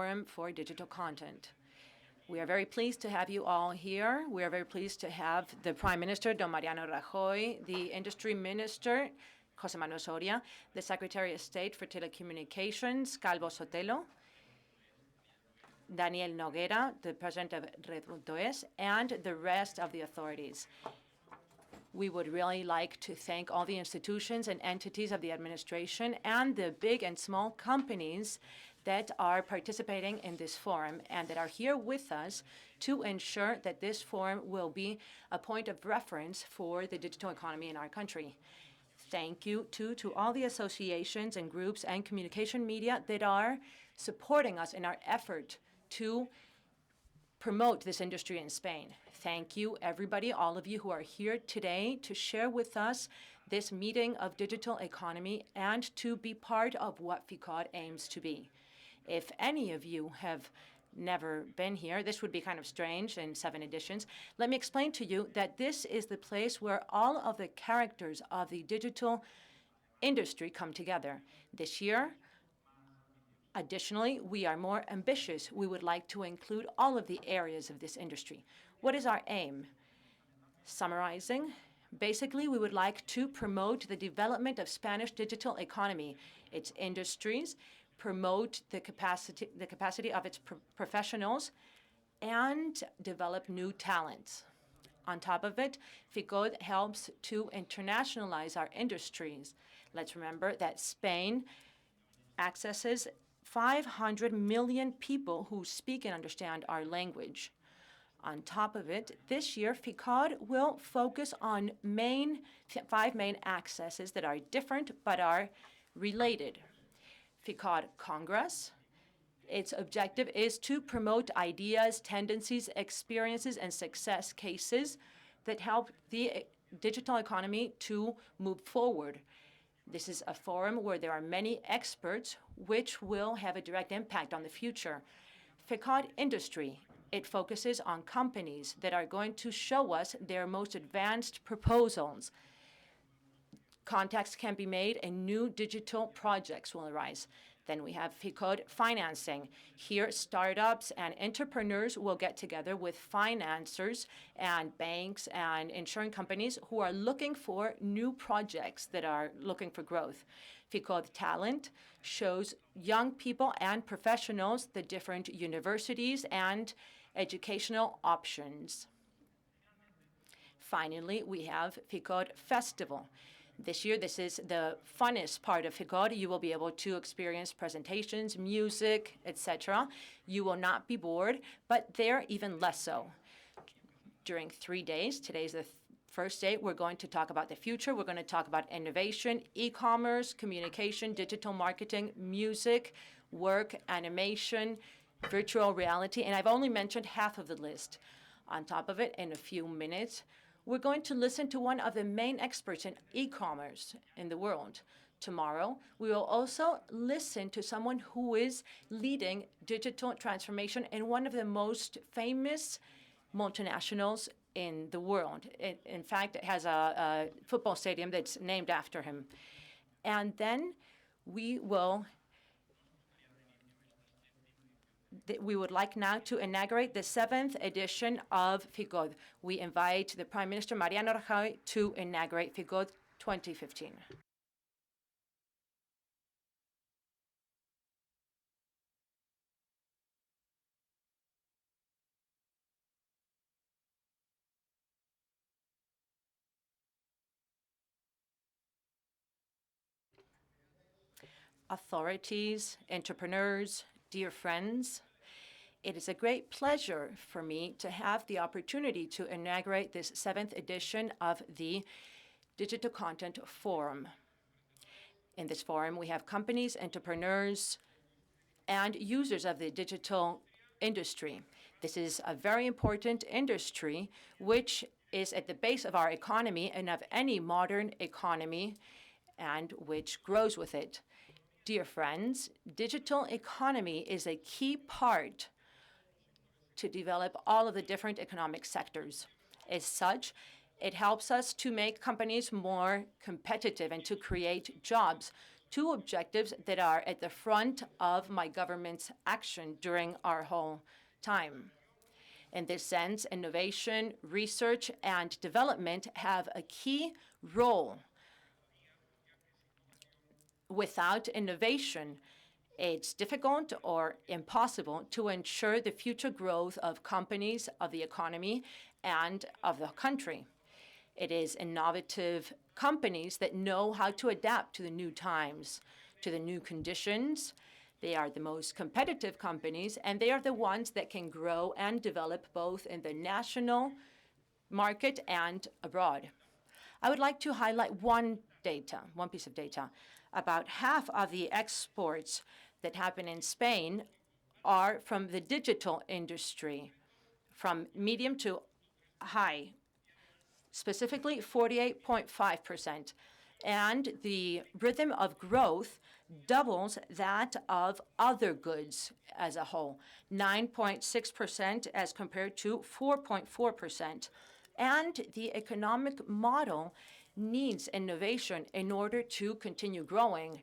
Forum for Digital Content. We are very pleased to have you all here. We are very pleased to have the Prime Minister, Don Mariano Rajoy, the Industry Minister, José Manuel Soria, the Secretary of State for Telecommunications, Calvo Sotelo, Daniel Noguera, the President of Red.es, and the rest of the authorities. We would really like to thank all the institutions and entities of the administration and the big and small companies that are participating in this forum and that are here with us to ensure that this forum will be a point of reference for the digital economy in our country. Thank you, too, to all the associations and groups and communication media that are supporting us in our effort to promote this industry in Spain. Thank you, everybody, all of you who are here today to share with us this meeting of digital economy and to be part of what FICOD aims to be. If any of you have never been here, this would be kind of strange in 7 editions. Let me explain to you that this is the place where all of the characters of the digital industry come together. This year, additionally, we are more ambitious. We would like to include all of the areas of this industry. What is our aim? Summarizing, basically, we would like to promote the development of Spanish digital economy, its industries, promote the capacity of its professionals, and develop new talents. On top of it, FICOD helps to internationalize our industries. Let's remember that Spain accesses 500 million people who speak and understand our language. On top of it, this year, FICOD will focus on 5 main accesses that are different but are related. FICOD Congress, its objective is to promote ideas, tendencies, experiences, and success cases that help the digital economy to move forward. This is a forum where there are many experts which will have a direct impact on the future. FICOD Industry, it focuses on companies that are going to show us their most advanced proposals. Contacts can be made and new digital projects will arise. Then we have FICOD Financing. Here, startups and entrepreneurs will get together with financiers and banks and insurance companies who are looking for new projects that are looking for growth. FICOD Talent shows young people and professionals the different universities and educational options. Finally, we have FICOD Festival. This year, this is the funnest part of FICOD. You will be able to experience presentations, music, etc. You will not be bored, but there even less so. During 3 days, today's the first day, we're going to talk about the future. We're going to talk about innovation, e-commerce, communication, digital marketing, music, work, animation, virtual reality, and I've only mentioned half of the list. On top of it, in a few minutes, we're going to listen to one of the main experts in e-commerce in the world. Tomorrow, we will also listen to someone who is leading digital transformation in one of the most famous multinationals in the world. In fact, it has a football stadium that's named after him. And then we would like now to inaugurate the 7th edition of FICOD. We invite the Prime Minister, Mariano Rajoy, to inaugurate FICOD 2015. Authorities, entrepreneurs, dear friends, it is a great pleasure for me to have the opportunity to inaugurate this 7th edition of the Digital Content Forum. In this forum, we have companies, entrepreneurs, and users of the digital industry. This is a very important industry which is at the base of our economy and of any modern economy and which grows with it. Dear friends, digital economy is a key part to develop all of the different economic sectors. As such, it helps us to make companies more competitive and to create jobs, two objectives that are at the front of my government's action during our whole time. In this sense, innovation, research, and development have a key role. Without innovation, it's difficult or impossible to ensure the future growth of companies, of the economy, and of the country. It is innovative companies that know how to adapt to the new times, to the new conditions. They are the most competitive companies, and they are the ones that can grow and develop both in the national market and abroad. I would like to highlight one piece of data. About half of the exports that happen in Spain are from the digital industry, from medium to high, specifically 48.5%. And the rhythm of growth doubles that of other goods as a whole, 9.6% as compared to 4.4%. And the economic model needs innovation in order to continue growing.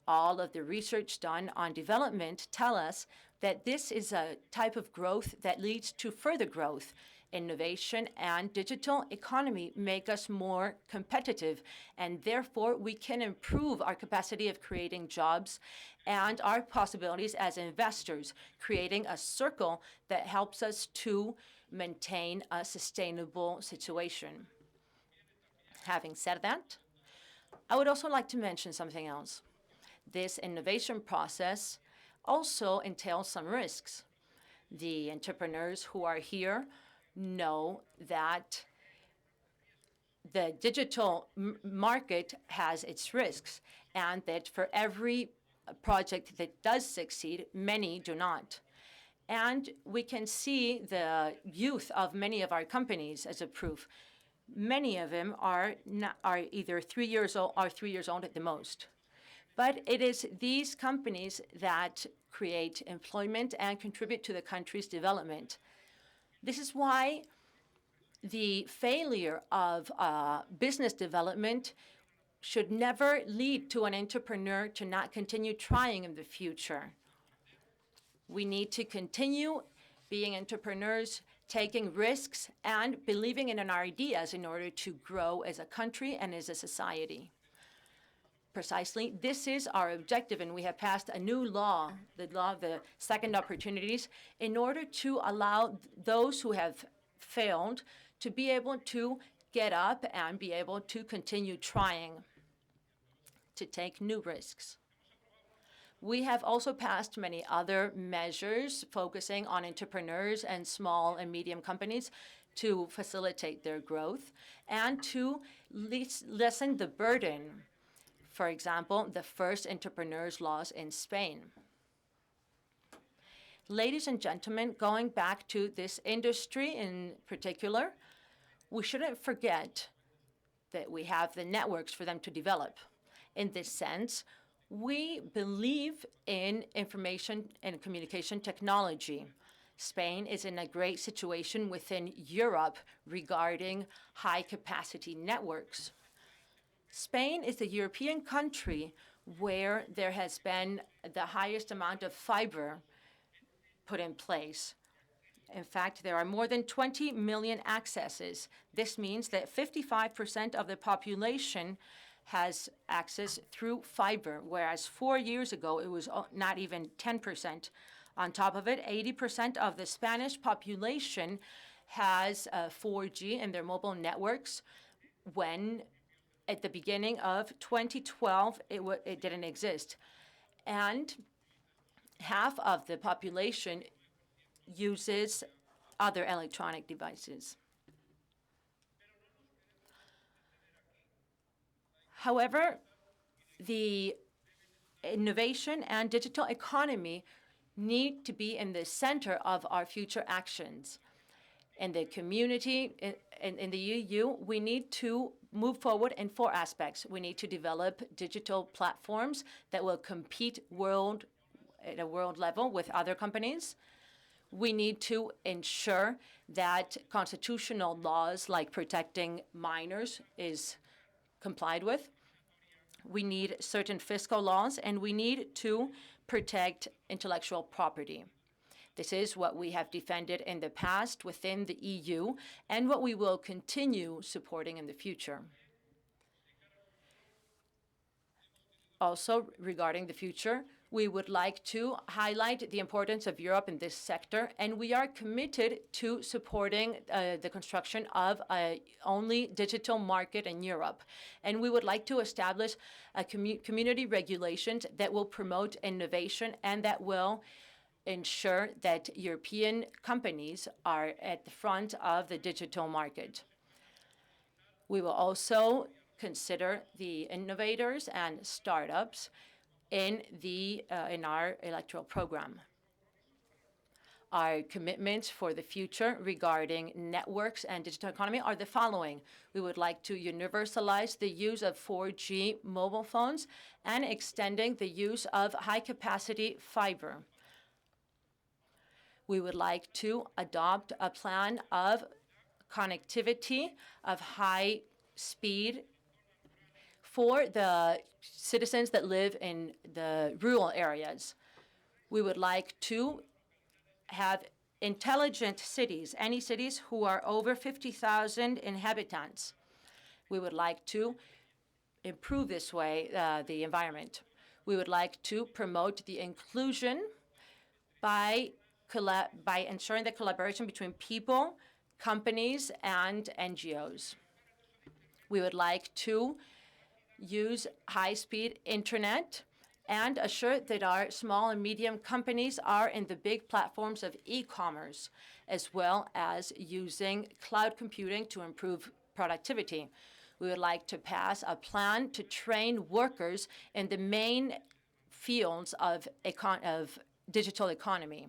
All of the research done on development tell us that this is a type of growth that leads to further growth. Innovation and digital economy make us more competitive, and therefore we can improve our capacity of creating jobs and our possibilities as investors, creating a circle that helps us to maintain a sustainable situation. Having said that, I would also like to mention something else. This innovation process also entails some risks. The entrepreneurs who are here know that the digital market has its risks, and that for every project that does succeed, many do not. And we can see the youth of many of our companies as a proof. Many of them are either 3 years old or 3 years old at the most. But it is these companies that create employment and contribute to the country's development. This is why the failure of business development should never lead to an entrepreneur to not continue trying in the future. We need to continue being entrepreneurs, taking risks, and believing in our ideas in order to grow as a country and as a society. Precisely, this is our objective, and we have passed a new law, the law of the second opportunities, in order to allow those who have failed to be able to get up and be able to continue trying to take new risks. We have also passed many other measures focusing on entrepreneurs and small and medium companies to facilitate their growth and to lessen the burden. For example, the first entrepreneurs' laws in Spain. Ladies and gentlemen, going back to this industry in particular, we shouldn't forget that we have the networks for them to develop. In this sense, we believe in information and communication technology. Spain is in a great situation within Europe regarding high-capacity networks. Spain is the European country where there has been the highest amount of fiber put in place. In fact, there are more than 20 million accesses. This means that 55% of the population has access through fiber, whereas 4 years ago it was not even 10%. On top of it, 80% of the Spanish population has 4G in their mobile networks, when at the beginning of 2012 it didn't exist. And half of the population uses other electronic devices. However, the innovation and digital economy need to be in the center of our future actions. In the community, in the EU, we need to move forward in 4 aspects. We need to develop digital platforms that will compete at a world level with other companies. We need to ensure that constitutional laws like protecting minors is complied with. We need certain fiscal laws, and we need to protect intellectual property. This is what we have defended in the past within the EU and what we will continue supporting in the future. Also, regarding the future, we would like to highlight the importance of Europe in this sector, and we are committed to supporting the construction of a only digital market in Europe. And we would like to establish a community regulations that will promote innovation and that will ensure that European companies are at the front of the digital market. We will also consider the innovators and startups in our electoral program. Our commitments for the future regarding networks and digital economy are the following. We would like to universalize the use of 4G mobile phones and extending the use of high-capacity fiber. We would like to adopt a plan of connectivity of high speed for the citizens that live in the rural areas. We would like to have intelligent cities, any cities who are over 50,000 inhabitants. We would like to improve this way the environment. We would like to promote the inclusion by ensuring the collaboration between people, companies, and NGOs. We would like to use high-speed internet and assure that our small and medium companies are in the big platforms of e-commerce, as well as using cloud computing to improve productivity. We would like to pass a plan to train workers in the main fields of digital economy.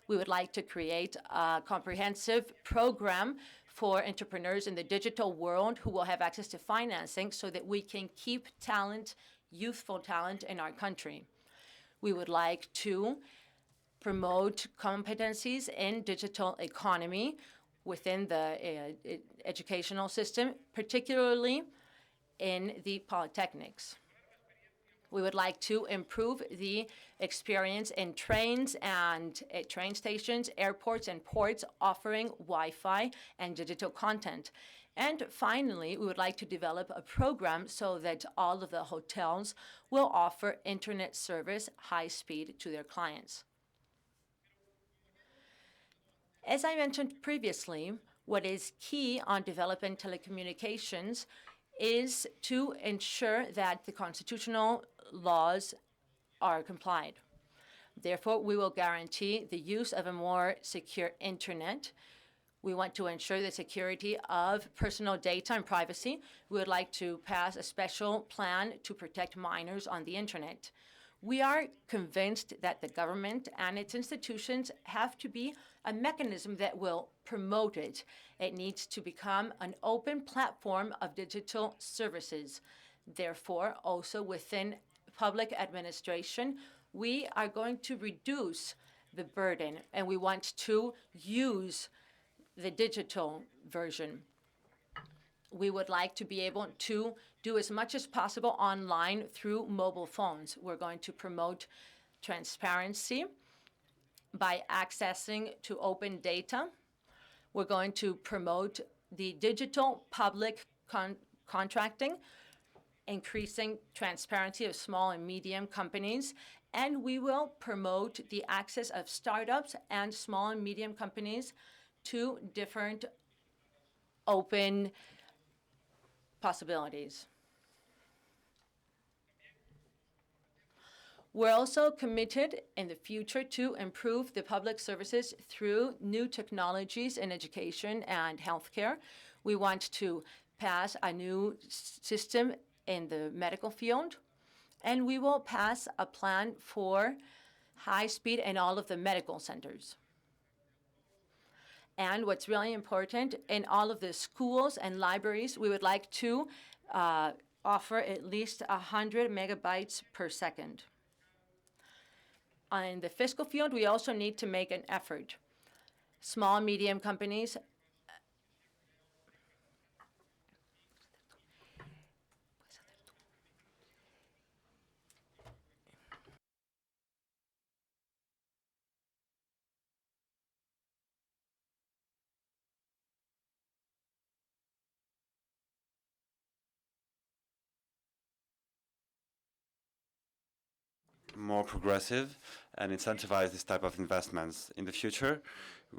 We would like to create a comprehensive program for entrepreneurs in the digital world who will have access to financing so that we can keep talent, youthful talent in our country. We would like to promote competencies in digital economy within the educational system, particularly in the polytechnics. We would like to improve the experience in trains and at train stations, airports, and ports offering Wi-Fi and digital content. And finally, we would like to develop a program so that all of the hotels will offer internet service high speed to their clients. As I mentioned previously, what is key on developing telecommunications is to ensure that the constitutional laws are complied. Therefore, we will guarantee the use of a more secure internet. We want to ensure the security of personal data and privacy. We would like to pass a special plan to protect minors on the internet. We are convinced that the government and its institutions have to be a mechanism that will promote it. It needs to become an open platform of digital services. Therefore, also within public administration, we are going to reduce the burden, and we want to use the digital version. We would like to be able to do as much as possible online through mobile phones. We're going to promote transparency by accessing to open data. We're going to promote the digital public contracting, increasing transparency of small and medium companies, and we will promote the access of startups and small and medium companies to different open possibilities. We're also committed in the future to improve the public services through new technologies in education and healthcare. We want to pass a new system in the medical field, and we will pass a plan for high speed in all of the medical centers. And what's really important, in all of the schools and libraries, we would like to offer at least 100 megabytes per second. In the fiscal field, we also need to make an effort. Small and medium companies more progressive and incentivize this type of investments. In the future,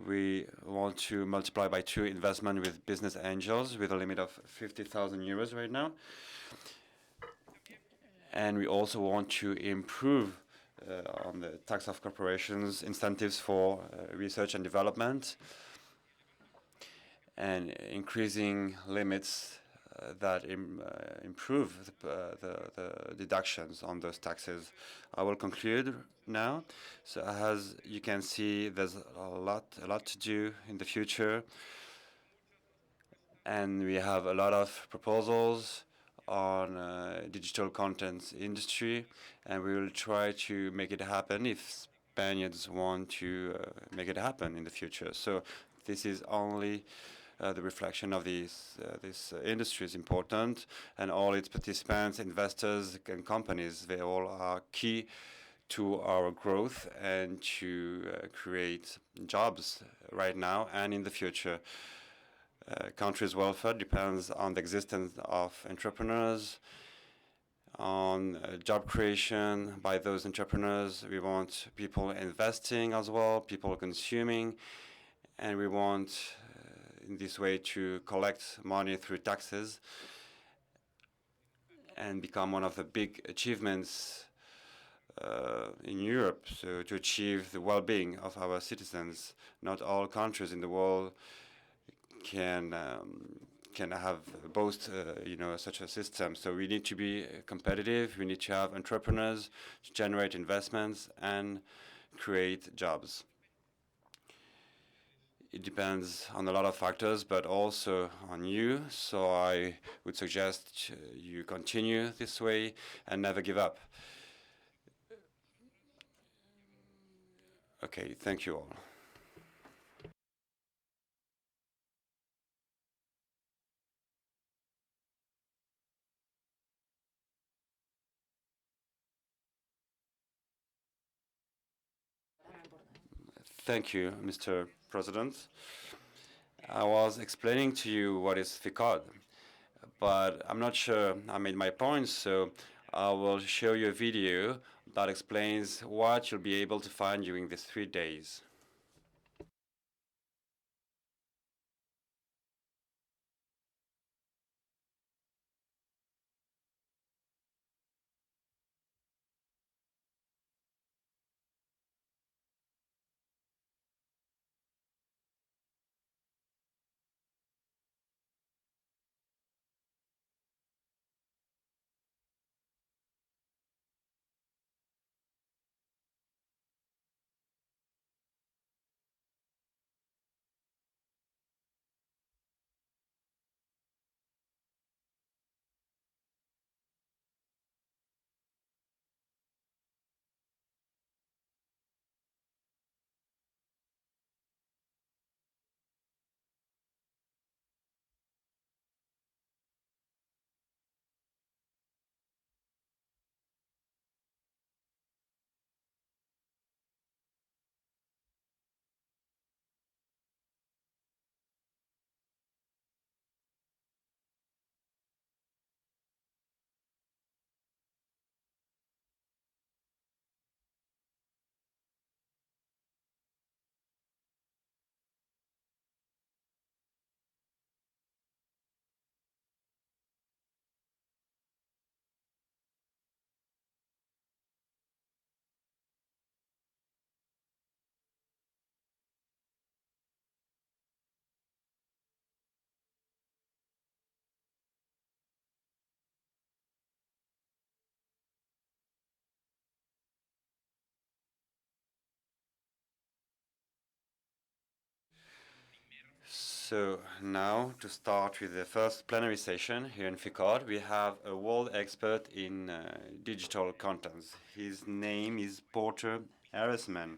we want to multiply by 2 investment with business angels with a limit of 50,000 euros right now. And we also want to improve on the tax of corporations, incentives for research and development, and increasing limits that improve the deductions on those taxes. I will conclude now. So as you can see, there's a lot to do in the future, and we have a lot of proposals on digital content industry, and we will try to make it happen if Spaniards want to make it happen in the future. So this is only the reflection of this industry is important, and all its participants, investors, and companies, they all are key to our growth and to create jobs right now and in the future. Country's welfare depends on the existence of entrepreneurs, on job creation by those entrepreneurs. We want people investing as well, people consuming, and we want in this way to collect money through taxes and become one of the big achievements in Europe, so to achieve the well-being of our citizens. Not all countries in the world can have boast such a system. So we need to be competitive. We need to have entrepreneurs to generate investments and create jobs. It depends on a lot of factors, but also on you. So I would suggest you continue this way and never give up. Okay, thank you all. Thank you, Mr. President. I was explaining to you what is FICOD, but I'm not sure I made my points, so I will show you a video that explains what you'll be able to find during these 3 days. So now, to start with the first plenary session here in FICOD, we have a world expert in digital contents. His name is Porter Harrisman.